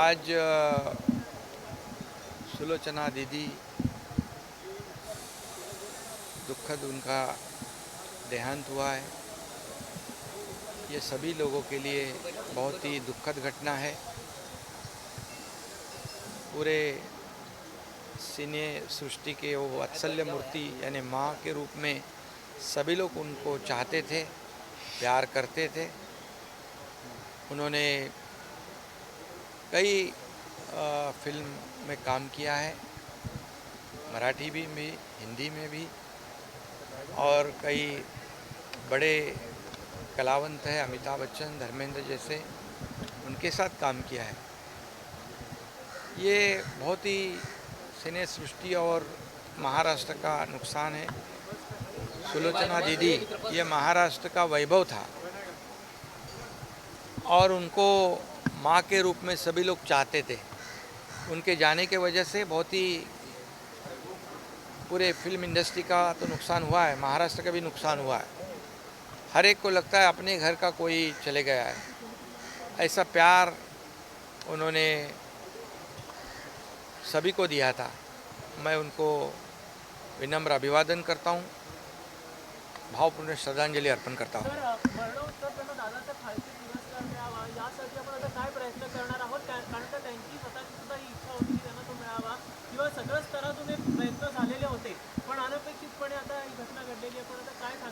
आज सुलोचना दीदी दुखद उनका देहांत हुआ है। ये सभी लोगों के लिए बहुत ही दुखद घटना है। पूरे सिने सृष्टि के वो वात्सल्य मूर्ति यानी माँ के रूप में सभी लोग उनको चाहते थे, प्यार करते थे। उन्होंने कई फिल्म में काम किया है, मराठी भी हिंदी में भी, और कई बड़े कलावंत हैं, अमिताभ बच्चन, धर्मेंद्र जैसे, उनके साथ काम किया है। ये बहुत ही सिने सृष्टि और महाराष्ट्र का नुकसान है। सुलोचना दीदी ये महाराष्ट्र का वैभव था और उनको माँ के रूप में सभी लोग चाहते थे। उनके जाने के वजह से बहुत ही पूरे फिल्म इंडस्ट्री का तो नुकसान हुआ है, महाराष्ट्र का भी नुकसान हुआ है। हर एक को लगता है अपने घर का कोई चले गया है। ऐसा प्यार उन्होंने सभी को दिया था। मैं उनको विनम्र अभिवादन करता हूँ, भावपूर्ण श्रद्धांजलि अर्पण करता हूँ।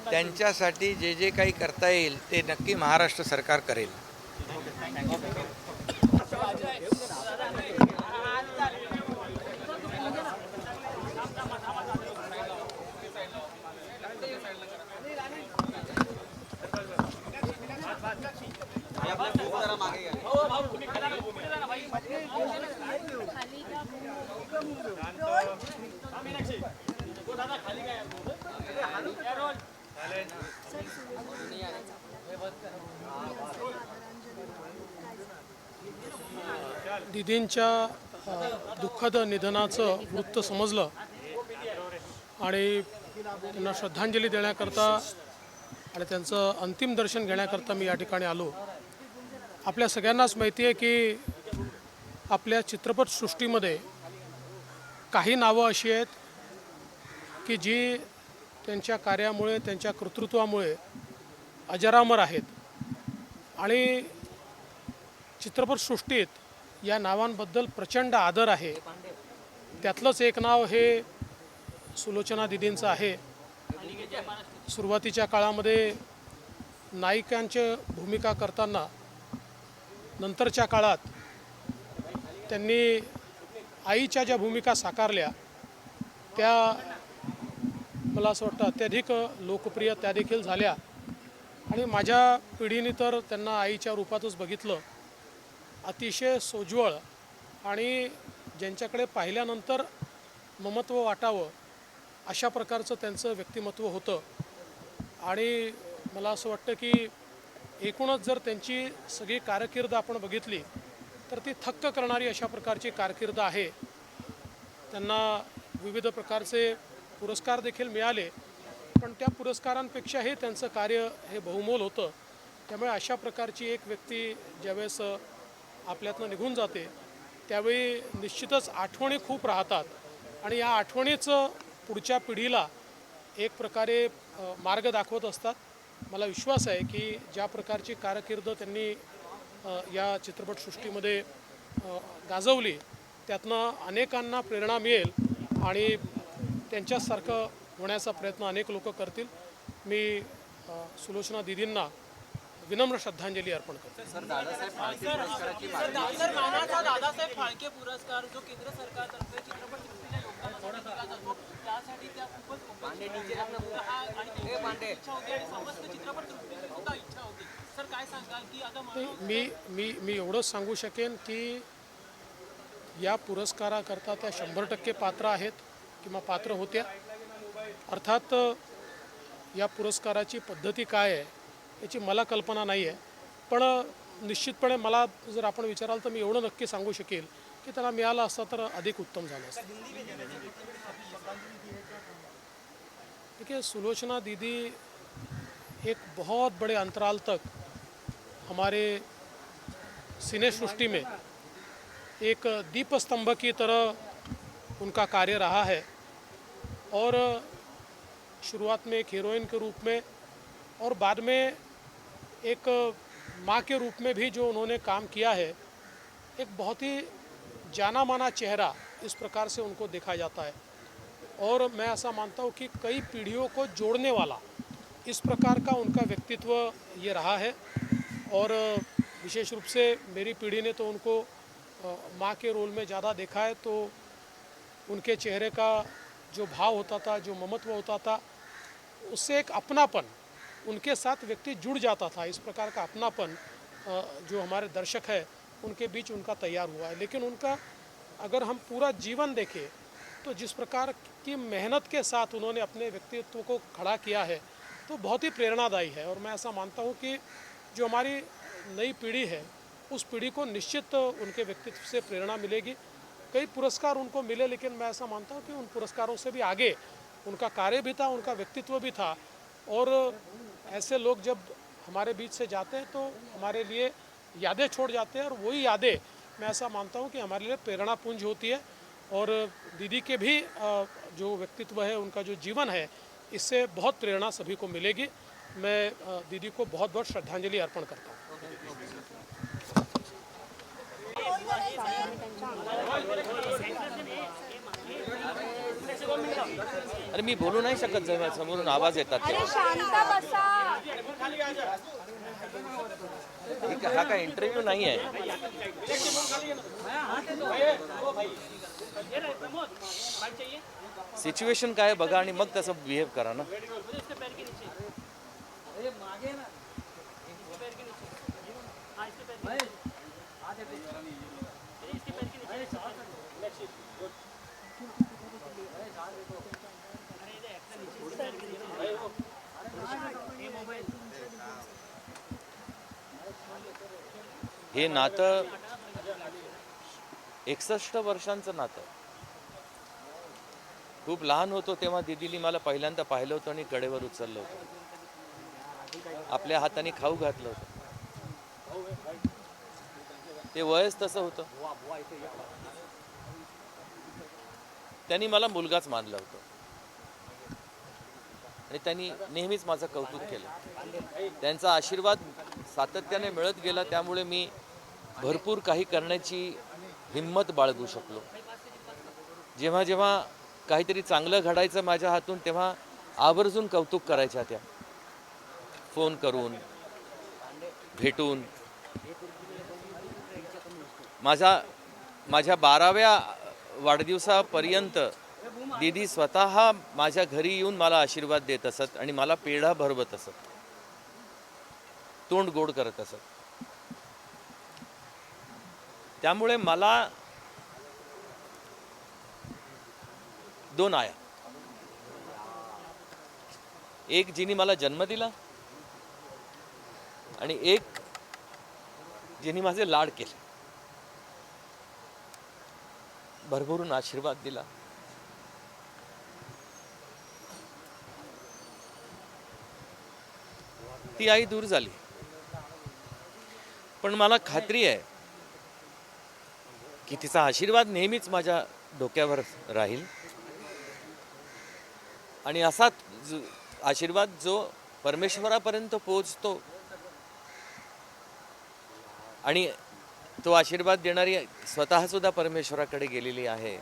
त्यांच्यासाठी जे जे काही करता येईल ते नक्की महाराष्ट्र सरकार करेल। दीदींच्या दुःखद निधनाचं वृत्त समजलं आणि त्यांना श्रद्धांजली देण्याकरता आणि त्यांचं अंतिम दर्शन घेण्याकरता मी या ठिकाणी आलो। आपल्या सगळ्यांनाच माहिती आहे की आपल्या चित्रपटसृष्टीमध्ये काही नावं अशी आहेत की जी त्यांच्या कार्यामुळे, त्यांच्या कर्तृत्वामुळे अजरामर आहेत आणि चित्रपटसृष्टीत या नावांबद्दल प्रचंड आदर आहे। त्यातलंच एक नाव हे सुलोचना दीदींचं आहे। सुरुवातीच्या काळामध्ये नायिकांची भूमिका करताना नंतरच्या काळात त्यांनी आईच्या ज्या भूमिका साकारल्या त्या मला असं वाटतं अत्यधिक लोकप्रिय त्या देखील झाल्या आणि माझ्या पिढीने तर त्यांना आईच्या रूपातच बघितलं। अतिशय सोज्वळ आणि ज्यांच्याकडे पाहिल्यानंतर ममत्व वाटावं अशा प्रकारचं त्यांचं व्यक्तिमत्व होतं आणि मला असं वाटतं की एकूणच जर त्यांची सगळी कारकीर्द आपण बघितली तर ती थक्क करणारी अशा प्रकारची कारकीर्द आहे। त्यांना विविध प्रकारचे पुरस्कार देखील मिळाले, पण त्या पुरस्कारांपेक्षाही त्यांचं कार्य हे बहुमोल होतं। त्यामुळे अशा प्रकारची एक व्यक्ती ज्यावेळेस आपल्यातनं निघून जाते त्यावेळी निश्चितच आठवणी खूप राहतात आणि या आठवणीच पुढच्या पिढीला एक प्रकारे मार्ग दाखवत असतात। मला विश्वास आहे की ज्या प्रकारची कारकीर्द त्यांनी या चित्रपटसृष्टीमध्ये गाजवली त्यातनं अनेकांना प्रेरणा मिळेल आणि त्यांच्यासारखं होण्याचा प्रयत्न अनेक लोक करतील। मी सुलोचना दीदींना विनम्र श्रद्धांजली अर्पण करतो। दादासाहेब फाळके पुरस्कार जो केंद्र सरकारतर्फे चित्रपटसृष्टीच्या योगदानासाठी दिला जातो त्यासाठी त्या खूपच इच्छा होती आणि समस्त चित्रपटसृष्टीची सुद्धा इच्छा होती। सर काय सांगाल की आता मी एवढंच सांगू शकेन की या पुरस्काराकरता त्या 100% पात्र आहेत किंवा पात्र होत्या। अर्थात या पुरस्काराची पद्धती काय आहे याची मला कल्पना नाही आहे, पण निश्चितपणे मला जर आपण विचाराल तर मी एवढं नक्की सांगू शकेल कि त्याला मिळाला असता तर अधिक उत्तम झालं असतं। देखिए, सुलोचना दीदी एक बहुत बड़े अंतराल तक हमारे सिने सृष्टि में एक दीपस्तंभ की तरह उनका कार्य रहा है। और शुरुआत में एक हीरोइन के रूप में और बाद में एक माँ के रूप में भी जो उन्होंने काम किया है, एक बहुत ही जाना माना चेहरा इस प्रकार से उनको देखा जाता है। और मैं ऐसा मानता हूँ कि कई पीढ़ियों को जोड़ने वाला इस प्रकार का उनका व्यक्तित्व ये रहा है। और विशेष रूप से मेरी पीढ़ी ने तो उनको माँ के रोल में ज़्यादा देखा है, तो उनके चेहरे का जो भाव होता था, जो ममत्व होता था, उससे एक अपनापन उनके साथ व्यक्ति जुड़ जाता था। इस प्रकार का अपनापन जो हमारे दर्शक है उनके बीच उनका तैयार हुआ है। लेकिन उनका अगर हम पूरा जीवन देखें तो जिस प्रकार की मेहनत के साथ उन्होंने अपने व्यक्तित्व को खड़ा किया है, तो बहुत ही प्रेरणादायी है। और मैं ऐसा मानता हूँ कि जो हमारी नई पीढ़ी है उस पीढ़ी को निश्चित उनके व्यक्तित्व से प्रेरणा मिलेगी। कई पुरस्कार उनको मिले, लेकिन मैं ऐसा मानता हूँ कि उन पुरस्कारों से भी आगे उनका कार्य भी था, उनका व्यक्तित्व भी था। और ऐसे लोग जब हमारे बीच से जाते हैं तो हमारे लिए यादें छोड़ जाते हैं, और वही यादें मैं ऐसा मानता हूँ कि हमारे लिए प्रेरणापुंज होती है। और दीदी के भी जो व्यक्तित्व है, उनका जो जीवन है, इससे बहुत प्रेरणा सभी को मिलेगी। मैं दीदी को बहुत बहुत श्रद्धांजलि अर्पण करता हूँ। अरे मी बोलू नाही शकत जेव्हा समोरून आवाज येतात अरे तेव्हा. शांत बसा. हा काय इंटरव्ह्यू नाही आहे. सिच्युएशन काय आहे बघा आणि मग तसं बिहेव करा ना. हे नातं 61 वर्षांचं नातं. खूप लहान होतो तेव्हा दीदीने मला पहिल्यांदा पाहिलं होतं आणि कडेवर उचललं होतं, आपल्या हाताने खाऊ घातलं होतं. ते वयच तसं होतं. त्यांनी मला मुलगाच मानलं होतं आणि त्यांनी नेहमीच माझं कौतुक केलं. त्यांचा आशीर्वाद सातत्याने मिळत गेला, त्यामुळे मी भरपूर काही करण्याची हिंमत बाळगू शकलो. जेव्हा जेव्हा काहीतरी चांगलं घडायचं माझ्या हातून, तेव्हा आवर्जून कौतुक करायच्या त्या, फोन करून, भेटून. माझ्या 12व्या वाढदिवसापर्यंत दीदी स्वतः माझ्या घरी येऊन मला आशीर्वाद देत असत आणि मला पेढा भरवत असत, तोंड गोड करत असत. त्यामुळे मला 2 आया, एक जिने मला जन्म दिला आणि एक जिने माझे लाड केले, भरभरून आशीर्वाद दिला. ती आई दूर झाली, पण मला खात्री आहे की तिचा आशीर्वाद नेहमीच माझ्या डोक्यावर राहील. आणि असा आशीर्वाद जो परमेश्वरापर्यंत पोहोचतो, आणि तो आशीर्वाद देणारी स्वतः सुद्धा परमेश्वराकडे गेलेली आहे.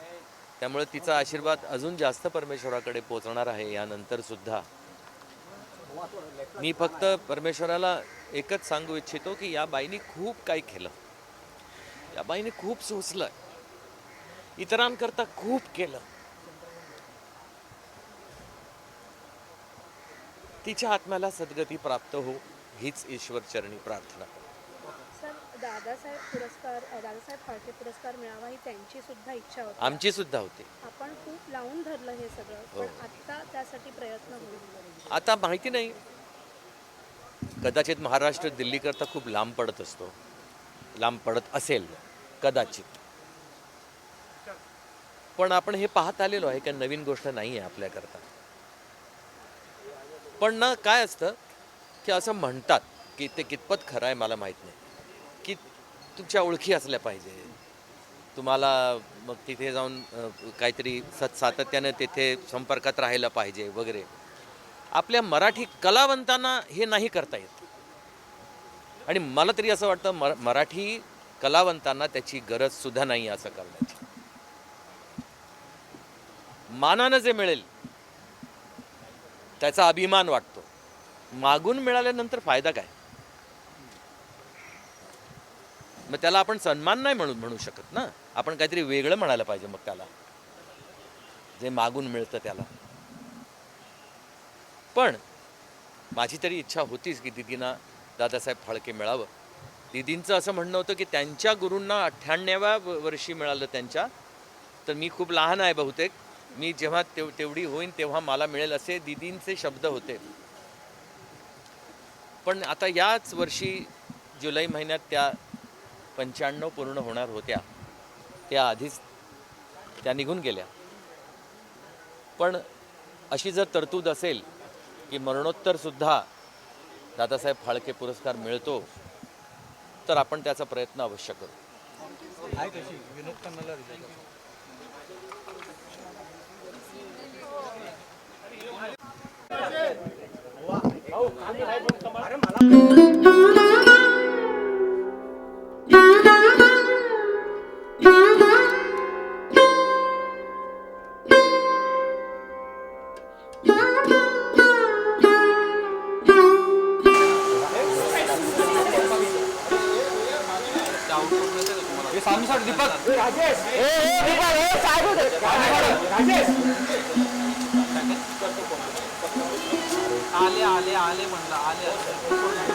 त्यामुळे तिचा आशीर्वाद अजून जास्त परमेश्वराकडे पोहोचणार आहे यानंतर सुद्धा. मी फक्त परमेश्वराला एकच सांगू इच्छितो की या बाईने खूप काही केलं, या बाईने खूप सोसलं, इतरांकरता खूप केलं. तिच्या आत्म्याला सद्गती प्राप्त हो, हीच ईश्वर चरणी प्रार्थना. सर, दादासाहेब फाळके पुरस्कार मिळावा ही त्यांची सुद्धा इच्छा होती. आमची सुद्धा होती. आपण खूप लावून धरलं हे सगळं, पण आता त्यासाठी प्रयत्न होईल. आता माहिती नाही, कदाचित महाराष्ट्र दिल्लीकरता खूप लांब पडत असतो, लांब पडत असेल कदाचित. पण आपण हे पाहत आलेलो आहे, काही नवीन गोष्ट नाही आहे आपल्याकरता. पण ना काय असतं की असं म्हणतात की ते कितपत खरं आहे मला माहीत नाही, की तुमच्या ओळखी असल्या पाहिजे, तुम्हाला मग तिथे जाऊन काहीतरी सातत्यानं तिथे संपर्कात राहायला पाहिजे वगैरे. आपल्या मराठी कलावंतांना हे नाही करता येत. आणि मला तरी असं वाटतं मराठी कलावंतांना त्याची गरजसुद्धा नाही असं करण्याची. मानानं जे मिळेल त्याचा अभिमान वाटतो. मागून मिळाल्यानंतर फायदा काय? मग त्याला आपण सन्मान नाही म्हणू शकत ना. आपण काहीतरी वेगळं म्हणायला पाहिजे मग त्याला, जे मागून मिळतं त्याला. पण माझी तरी इच्छा होतीच की दीदींना दादासाहेब फाळके मिळावं. दीदींचं असं म्हणणं होतं की त्यांच्या गुरूंना 98व्या वर्षी मिळालं त्यांच्या, तर मी खूप लहान आहे बहुतेक, मी जेव्हा तेवढी होईन तेव्हा मला मिळेल असे दीदींचे शब्द होते. पण आता याच वर्षी जुलै महिन्यात त्या 95 पूर्ण होणार होत्या, त्या आधीच त्या निघून गेल्या. पण अशी जर तरतूद असेल की मरणोत्तरसुद्धा दादासाहेब फाळके पुरस्कार मिळतो, तर आपण त्याचा प्रयत्न अवश्य करू. आले आले आले म्हणलं आले.